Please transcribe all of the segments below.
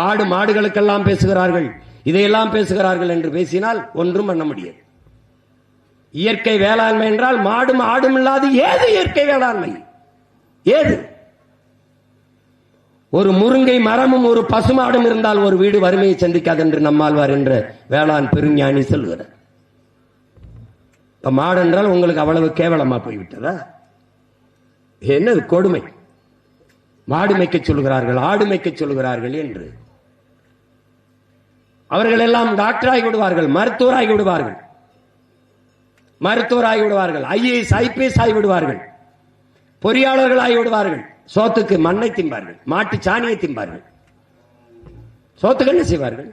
ஆடு மாடுகளுக்கெல்லாம் பேசுகிறார்கள், இதையெல்லாம் பேசுகிறார்கள் என்று பேசினால் ஒன்றும் பண்ண முடியாது. இயற்கை வேளாண்மை என்றால் மாடும் ஆடும் இல்லாது ஏது இயற்கை வேளாண்மை? ஏது? ஒரு முருங்கை மரமும் ஒரு பசுமாடும் இருந்தால் ஒரு வீடு வறுமையை சந்திக்காது என்று நம்மாழ்வார் என்ற வேளாண் பெருஞானி சொல்கிறார். மாடு என்றால் உங்களுக்கு அவ்வளவு கேவலமா போய்விட்டதா? என்னது கொடுமை? மாடு மேய்க்க சொல்கிறார்கள், ஆடு மேய்க்க சொல்கிறார்கள் என்று. அவர்கள் எல்லாம் டாக்டராகி விடுவார்கள், மருத்துவராகி விடுவார்கள், ஐஏஎஸ் ஐபிஎஸ் ஆகி விடுவார்கள், பொறியாளர்கள் ஆகி விடுவார்கள். சோத்துக்கு மண்ணை திம்பார்கள், மாட்டு சாணியை திம்பார்கள். சோத்துக்கு என்ன செய்வார்கள்?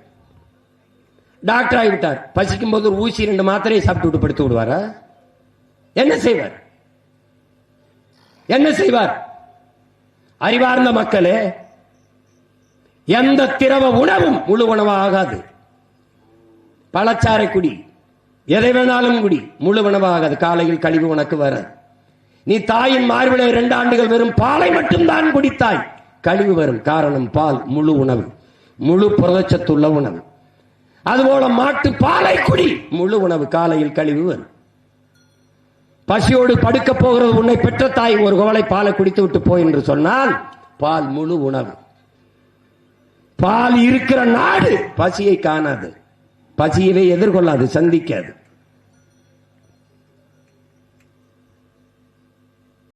டாக்டர் ஆகிவிட்டார், பசிக்கும் போது ஊசி 2 மாத்திரையை சாப்பிட்டு விட்டு படுத்து விடுவாரா? என்ன செய்வார்? என்ன செய்வார்? அறிவார்ந்த மக்களே, எந்த திரவ உணவும் முழு உணவாக ஆகாது. பழச்சாறை குடி, எதை வேணாலும் குடி, முழு உணவாகாது. காலையில் கழிவு உனக்கு வர. நீ தாயின் மார்பிலே 2 ஆண்டுகள் வெறும் பாலை மட்டும்தான் குடித்தாய், கழிவு வரும். காரணம் பால் முழு உணவு, முழு புரதச்சத்துள்ள உணவு. அதுபோல மாட்டு பாலை குடி, முழு உணவு, காலையில் கழிவு வரும். பசியோடு படுக்க போகிறது உன்னை பெற்ற தாய் ஒரு கோலை பாலை குடித்து விட்டு போய் என்று சொன்னால் பால் முழு உணவு. பால் இருக்கிற நாடு பசியை காணாது, பசியவே எதிர்கொள்ளாது, சந்திக்காது.